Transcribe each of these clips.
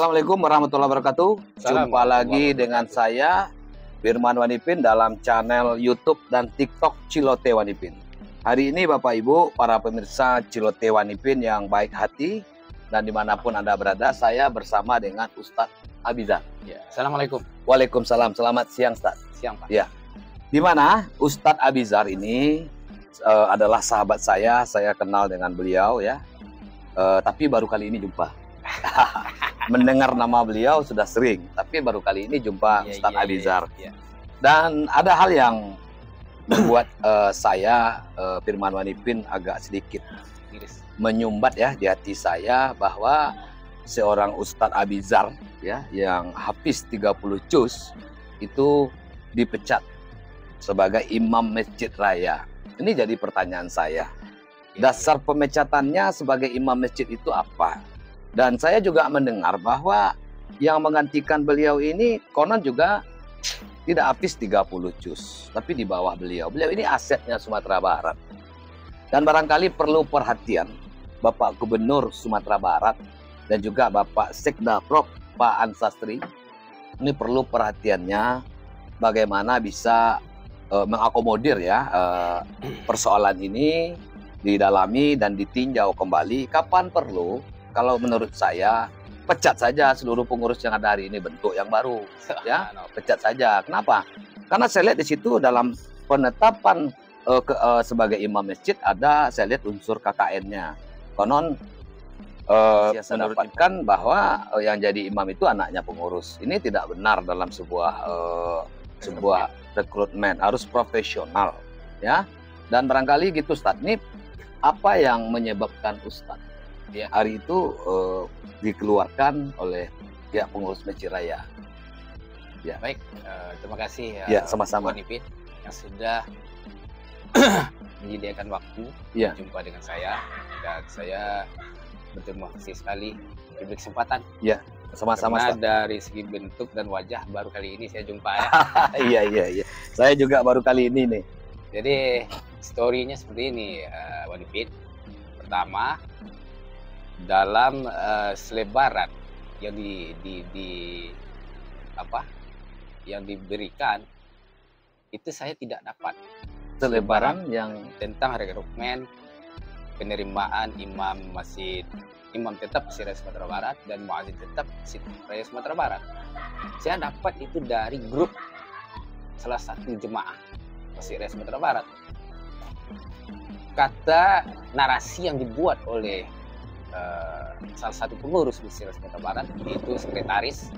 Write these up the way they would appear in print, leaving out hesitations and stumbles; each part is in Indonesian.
Assalamualaikum warahmatullahi wabarakatuh. Jumpa lagi dengan saya Firman Wanipin dalam channel YouTube dan TikTok Cilote Wanipin. Hari ini Bapak Ibu, para pemirsa Cilote Wanipin yang baik hati dan dimanapun Anda berada, saya bersama dengan Ustadz Abizar. Ya. Assalamualaikum. Waalaikumsalam. Selamat siang, Ustadz. Siang, Pak. Ya. Di mana Ustadz Abizar ini adalah sahabat saya kenal dengan beliau ya. Tapi baru kali ini jumpa. Mendengar nama beliau sudah sering, tapi baru kali ini jumpa Ustadz Abizar. Dan ada hal yang membuat saya Firman Wanipin agak sedikit menyumbat ya di hati saya, bahwa seorang Ustadz Abizar ya yang hafiz 30 juz itu dipecat sebagai imam masjid raya. Ini jadi pertanyaan saya. Dasar pemecatannya sebagai imam masjid itu apa? Dan saya juga mendengar bahwa yang menggantikan beliau ini konon juga tidak habis 30 juz, tapi di bawah beliau. Beliau ini asetnya Sumatera Barat. Dan barangkali perlu perhatian Bapak Gubernur Sumatera Barat dan juga Bapak Sekda Prof Pak Ansastri. Ini perlu perhatiannya bagaimana bisa mengakomodir ya persoalan ini, didalami dan ditinjau kembali kapan perlu. Kalau menurut saya, pecat saja seluruh pengurus yang ada hari ini, bentuk yang baru, ya, pecat saja. Kenapa? Karena saya lihat di situ dalam penetapan sebagai imam masjid ada, saya lihat unsur KKN-nya. Konon mendapatkan bahwa yang jadi imam itu anaknya pengurus. Ini tidak benar dalam sebuah rekrutmen, harus profesional, ya. Dan barangkali gitu, Ustadz. Ini apa yang menyebabkan Ustadz ya hari itu dikeluarkan oleh pihak pengurus masjid raya? Ya. Baik, terima kasih ya, sama-sama Wanipin yang sudah menyediakan waktu berjumpa dengan saya, dan saya berterima kasih sekali diberi kesempatan. Ya, sama-sama. Karena dari segi bentuk dan wajah baru kali ini saya jumpa ya. Iya. Saya juga baru kali ini nih. Jadi story-nya seperti ini, Wanipin. Pertama, dalam selebaran yang yang diberikan itu saya tidak dapat selebaran yang tentang rekrutmen penerimaan imam tetap Masjid Raya Sumatera Barat dan muadzin tetap Masjid Raya Sumatera Barat. Saya dapat itu dari grup salah satu jemaah Masjid Raya Sumatera Barat. Kata narasi yang dibuat oleh salah satu pengurus Masjid Raya Sumatera Barat, yaitu sekretaris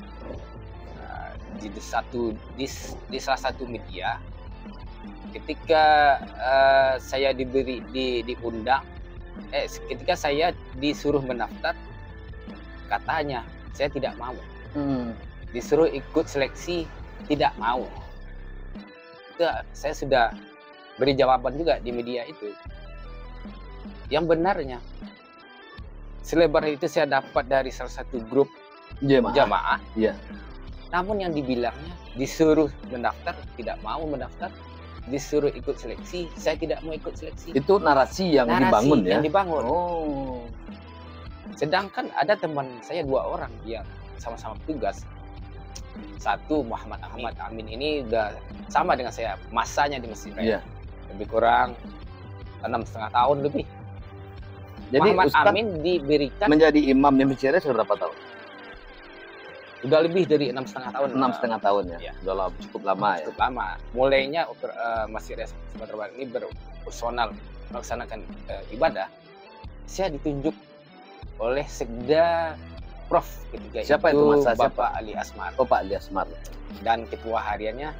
di salah satu media, ketika saya diundang, ketika saya disuruh mendaftar, katanya saya tidak mau. Disuruh ikut seleksi, tidak mau. Itu saya sudah beri jawaban juga di media itu. Yang benarnya, selebaran itu saya dapat dari salah satu grup jamaah. Iya. Namun yang dibilangnya disuruh mendaftar, tidak mau mendaftar. Disuruh ikut seleksi, saya tidak mau ikut seleksi. Itu narasi yang dibangun ya? Yang dibangun. Oh. Sedangkan ada teman saya 2 orang yang sama-sama petugas. Satu Muhammad Amin ini udah sama dengan saya, masanya di Masjid Raya. Lebih kurang 6,5 tahun lebih. Jadi Muhammad Ustadz Amin diberikan menjadi imam di Masjid Raya sudah berapa tahun? Udah lebih dari 6,5 tahun. 6,5 tahun ya? Udah cukup lama ya? Cukup lama. Mulainya Masjid Raya Sumatera Barat ini berpersonal melaksanakan ibadah. Saya ditunjuk oleh Sekda Prof ketika siapa itu Mas? Bapak Ali Asmar. Oh, Pak Ali Asmar. Dan ketua hariannya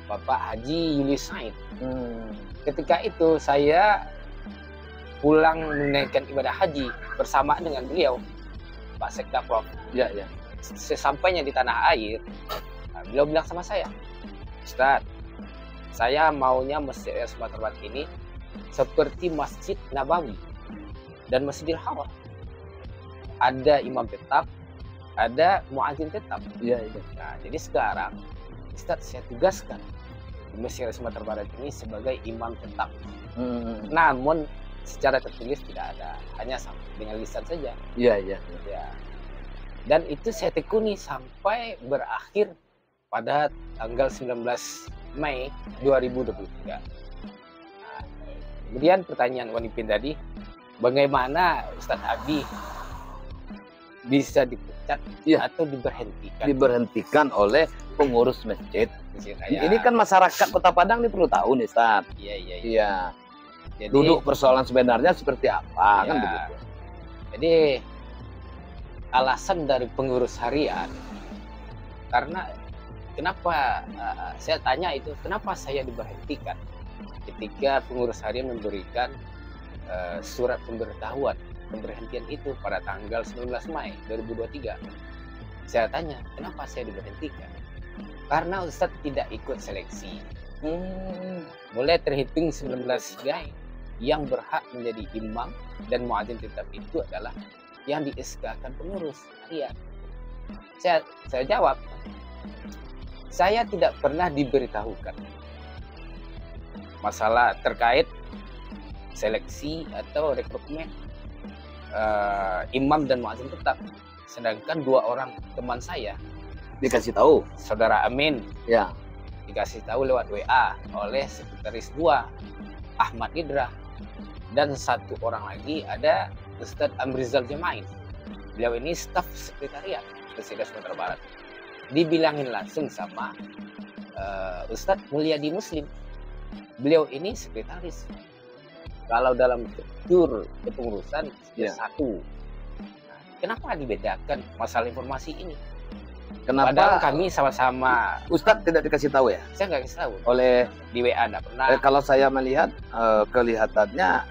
Bapak Haji Yulis Said. Ketika itu saya pulang menunaikan ibadah haji bersamaan dengan beliau, Pak Sekda Prof. Ya. Sesampainya di tanah air, beliau bilang sama saya, Ustadz, saya maunya Masjid Raya Sumatera Barat ini seperti Masjid Nabawi dan Masjidil Haram. Ada imam tetap, ada muadzin tetap. Iya. Nah, jadi sekarang Ustadz saya tugaskan di Masjid Raya Sumatera Barat ini sebagai imam tetap. Namun secara tertulis tidak ada, hanya dengan lisan saja. Iya. Dan itu saya tekuni sampai berakhir pada tanggal 19 Mei 2023. Nah, kemudian pertanyaan Wanipin tadi, bagaimana Ustadz Abi bisa dipecat atau diberhentikan? Diberhentikan oleh pengurus masjid. Ini kan masyarakat Kota Padang ini perlu tahu nih, Ustadz. Iya. Jadi, duduk persoalan sebenarnya seperti apa, kan begitu. Jadi alasan dari pengurus harian, karena kenapa saya tanya itu, kenapa saya diberhentikan ketika pengurus harian memberikan surat pemberitahuan pemberhentian itu pada tanggal 19 Mei 2023. Saya tanya, kenapa saya diberhentikan? Karena Ustadz tidak ikut seleksi. Mulai terhitung 19 Mei, yang berhak menjadi imam dan muadzin tetap itu adalah yang di SK-kan pengurus harian. Saya jawab, saya tidak pernah diberitahukan masalah terkait seleksi atau rekrutmen imam dan muadzin tetap. Sedangkan 2 orang teman saya dikasih tahu, saudara Amin, ya, dikasih tahu lewat WA oleh sekretaris 2 Ahmad Idra, dan 1 orang lagi ada Ustadz Amrizal Jamain. Beliau ini staf sekretariat Presiden Sumatera Barat. Dibilangin langsung sama Ustadz Mulyadi Muslim. Beliau ini sekretaris. Kalau dalam struktur kepengurusan satu. Nah, kenapa dibedakan masalah informasi ini? Kenapa? Padahal kami sama-sama. Ustadz tidak dikasih tahu ya? Saya nggak kasih tahu. Oleh di WA nggak pernah. Kalau saya melihat kelihatannya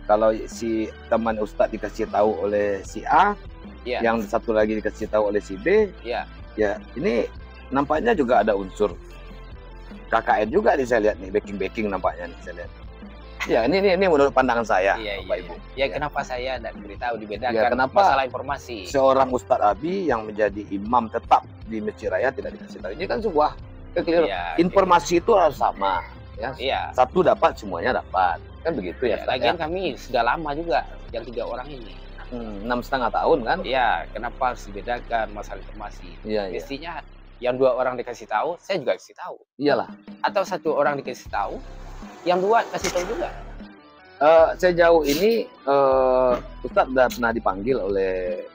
kalau si teman Ustadz dikasih tahu oleh si A, yang satu lagi dikasih tahu oleh si B, ya ini nampaknya juga ada unsur KKN juga nih, saya lihat nih, backing nampaknya nih saya lihat. Ya ini menurut pandangan saya, Bapak Ibu. Kenapa saya tidak diberitahu, dibedakan masalah informasi? Seorang Ustadz Abi yang menjadi imam tetap di Masjid Raya tidak dikasih tahu. Ini kan sebuah kekeliruan. Informasi itu harus sama. Ya, satu dapat, semuanya dapat. Kan begitu ya. Lagian kami sudah lama juga yang 3 orang ini. 6,5 tahun kan? Iya, kenapa harus dibedakan masalah informasi? Mestinya yang 2 orang dikasih tahu, saya juga kasih tahu. Iyalah. Atau 1 orang dikasih tahu, yang 2 kasih tahu juga. Sejauh ini Ustadz sudah pernah dipanggil oleh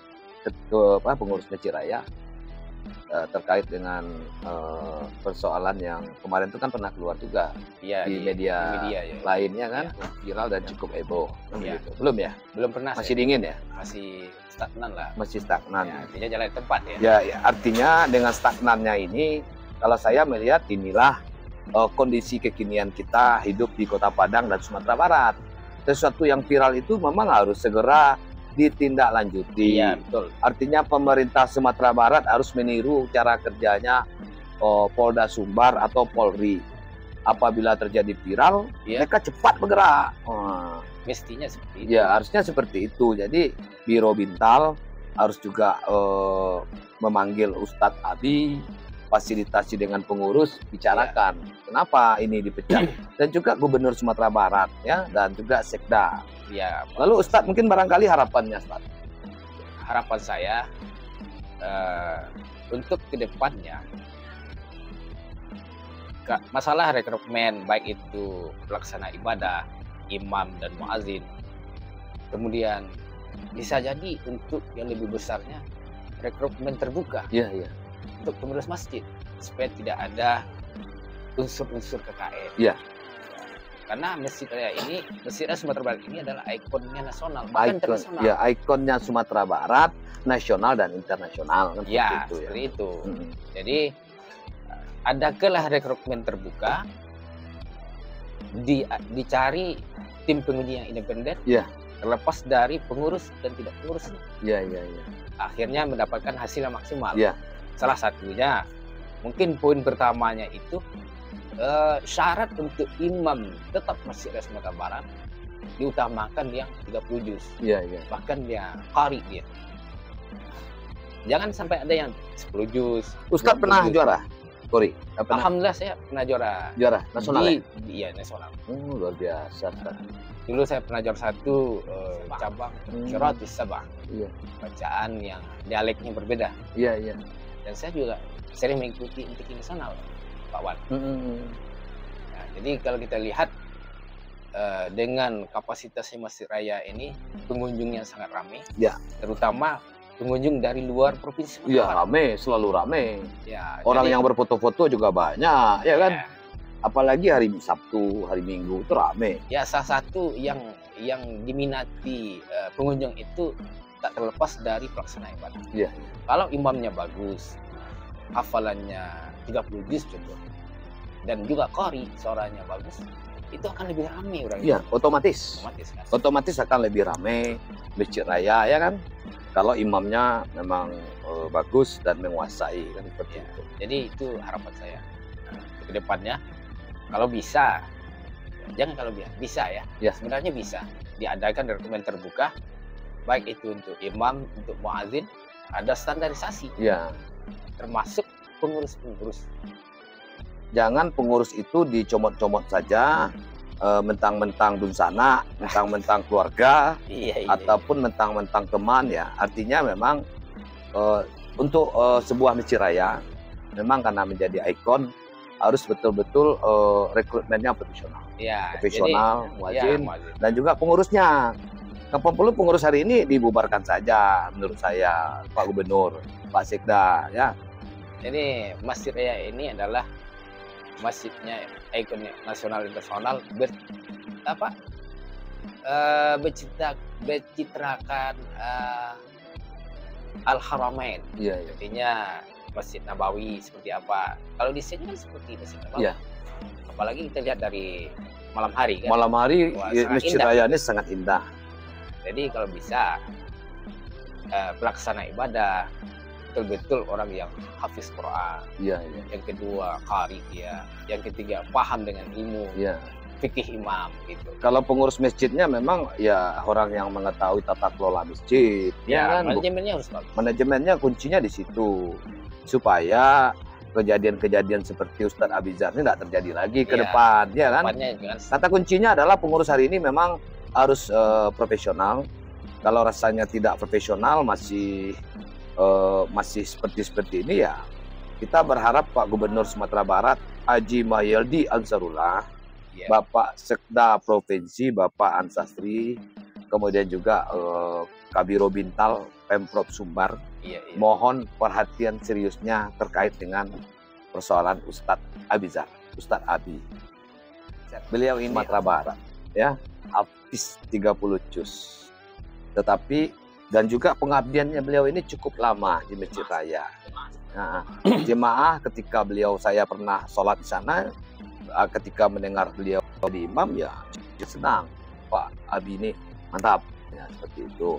pengurus Masjid Raya terkait dengan persoalan yang kemarin itu kan pernah keluar juga di media lainnya kan, viral dan cukup heboh. Gitu. Belum ya? Belum pernah. Masih dingin ya? Masih stagnan lah. Masih stagnan. Artinya jalan tempat ya. Ya, artinya dengan stagnannya ini, kalau saya melihat inilah kondisi kekinian kita hidup di Kota Padang dan Sumatera Barat. Sesuatu yang viral itu memang harus segera ditindaklanjuti. Iya, betul. Artinya pemerintah Sumatera Barat harus meniru cara kerjanya Polda Sumbar atau Polri. Apabila terjadi viral, mereka cepat bergerak. Mestinya seperti itu. Ya, harusnya seperti itu. Jadi Biro Bintal harus juga memanggil Ustadz Abi, fasilitasi dengan pengurus, bicarakan kenapa ini dipecat. Dan juga Gubernur Sumatera Barat dan juga Sekda. Lalu Ustadz mungkin barangkali harapannya, Ustadz. Harapan saya untuk kedepannya masalah rekrutmen, baik itu pelaksana ibadah, imam dan muazin, kemudian bisa jadi untuk yang lebih besarnya rekrutmen terbuka untuk pengurus masjid, supaya tidak ada unsur-unsur KKN. Karena Masjid Raya ini, Masjid Raya Sumatera Barat ini adalah ikonnya nasional, bahkan internasional. Ikonnya Sumatera Barat, nasional dan internasional. Kan seperti itu. Jadi adakanlah rekrutmen terbuka, dicari tim penguji yang independen, terlepas dari pengurus dan tidak pengurus. Akhirnya mendapatkan hasil yang maksimal. Salah satunya, mungkin poin pertamanya itu syarat untuk imam tetap Masjid Raya Sumatera Barat diutamakan yang 30 juz. Bahkan dia qari dia. Jangan sampai ada yang 10 juz. Ustadz pernah juara? Kori. Apa Alhamdulillah saya pernah juara nasional ya? Iya, nasional. Luar biasa. Dulu saya pernah juara satu cabang Qiraatus Sab'ah. Iya. Bacaan yang dialeknya berbeda. Iya. Dan saya juga sering mengikuti MTQ nasional, Pak Wan. Nah, jadi kalau kita lihat dengan kapasitasnya Masjid Raya ini, pengunjungnya sangat ramai. Ya. Terutama pengunjung dari luar provinsi. Iya, ramai, selalu ramai. Ya, orang jadi, yang berfoto-foto juga banyak, ya kan? Ya, apalagi hari Sabtu, hari Minggu itu ramai. Ya, salah satu yang diminati pengunjung itu tak terlepas dari pelaksanaan ibadah. Iya. Kalau imamnya bagus, hafalannya 30 juz contoh, dan juga qari suaranya bagus, itu akan lebih ramai orang. Iya, otomatis kan? Otomatis akan lebih ramai Masjid Raya, ya kan? Kalau imamnya memang bagus dan menguasai, kan seperti itu. Jadi itu harapan saya ke depannya. Kalau bisa, jangan kalau bisa ya. Ya. Sebenarnya bisa diadakan dokumen terbuka, baik itu untuk imam, untuk muadzin, ada standarisasi. Ya. Termasuk pengurus-pengurus. Jangan pengurus itu dicomot-comot saja, mentang-mentang dunsana, mentang-mentang keluarga, ataupun mentang-mentang teman, ya. Artinya memang untuk sebuah masjid raya, memang karena menjadi ikon, harus betul-betul rekrutmennya profesional. Ya, profesional, muadzin, dan juga pengurusnya. Kapan perlu pengurus hari ini dibubarkan saja, menurut saya, Pak Gubernur, Pak Sekda, ya. Jadi Masjid Raya ini adalah masjidnya ikon nasional internasional bercitrakan Al-Haramain. Iya. Artinya Masjid Nabawi seperti apa. Kalau di sini kan seperti Masjid Nabawi. Iya. Apalagi kita lihat dari malam hari kan. Malam hari Masjid Raya ini sangat indah. Jadi kalau bisa pelaksana ibadah betul-betul orang yang hafiz Quran. Iya. Yang kedua qari, ya. Yang ketiga paham dengan ilmu. Iya. Fikih imam gitu. Kalau pengurus masjidnya memang ya orang yang mengetahui tata kelola masjid. Ya, kan? manajemennya harus bagus. Manajemennya kuncinya di situ. Supaya kejadian-kejadian seperti Ustadz Abizar ini tidak terjadi lagi ke depan, ya kan? Kata kuncinya adalah pengurus hari ini memang harus profesional. Kalau rasanya tidak profesional, masih seperti ini, ya kita berharap Pak Gubernur Sumatera Barat Haji Mahyildi Ansarullah, Bapak Sekda Provinsi Bapak Ansastri, kemudian juga Kabiro Bintal Pemprov Sumbar, mohon perhatian seriusnya terkait dengan persoalan Ustadz Abizar, Ustadz Abi. Beliau ini Sumatera Barat, ya, hafiz 30 juz. Tetapi dan juga pengabdiannya beliau ini cukup lama di Masjid Raya. Nah, jemaah ketika saya pernah sholat di sana, ketika mendengar beliau di imam, ya senang. Pak Abi ini mantap, ya, seperti itu.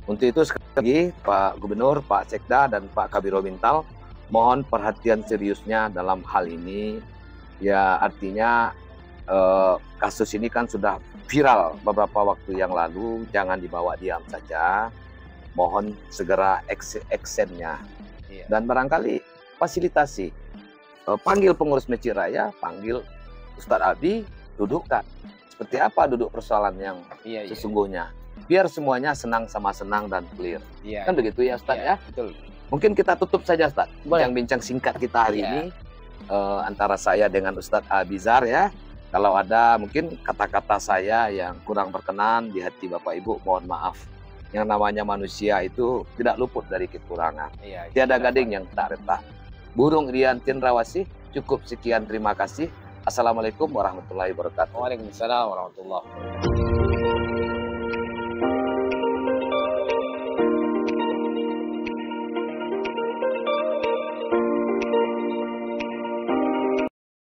Untuk itu sekali lagi Pak Gubernur, Pak Sekda, dan Pak Kabiro Bintal, mohon perhatian seriusnya dalam hal ini. Ya, artinya kasus ini kan sudah viral beberapa waktu yang lalu, jangan dibawa diam saja. Mohon segera actionnya. Dan barangkali fasilitasi. Panggil pengurus Masjid Raya, panggil Ustadz Abi, dudukkan. Seperti apa duduk persoalan yang sesungguhnya. Biar semuanya senang-sama senang dan clear. Kan begitu ya Ustadz, ya? Betul. Mungkin kita tutup saja Ustadz. Bincang singkat kita hari ini. Antara saya dengan Ustadz Abizar, ya. Kalau ada mungkin kata-kata saya yang kurang berkenan di hati Bapak Ibu, mohon maaf. Yang namanya manusia itu tidak luput dari kekurangan. Tiada gading yang tak retak. Burung Rian Cendrawasih, cukup sekian, terima kasih. Assalamualaikum warahmatullahi wabarakatuh. Waalaikumsalam warahmatullahi wabarakatuh.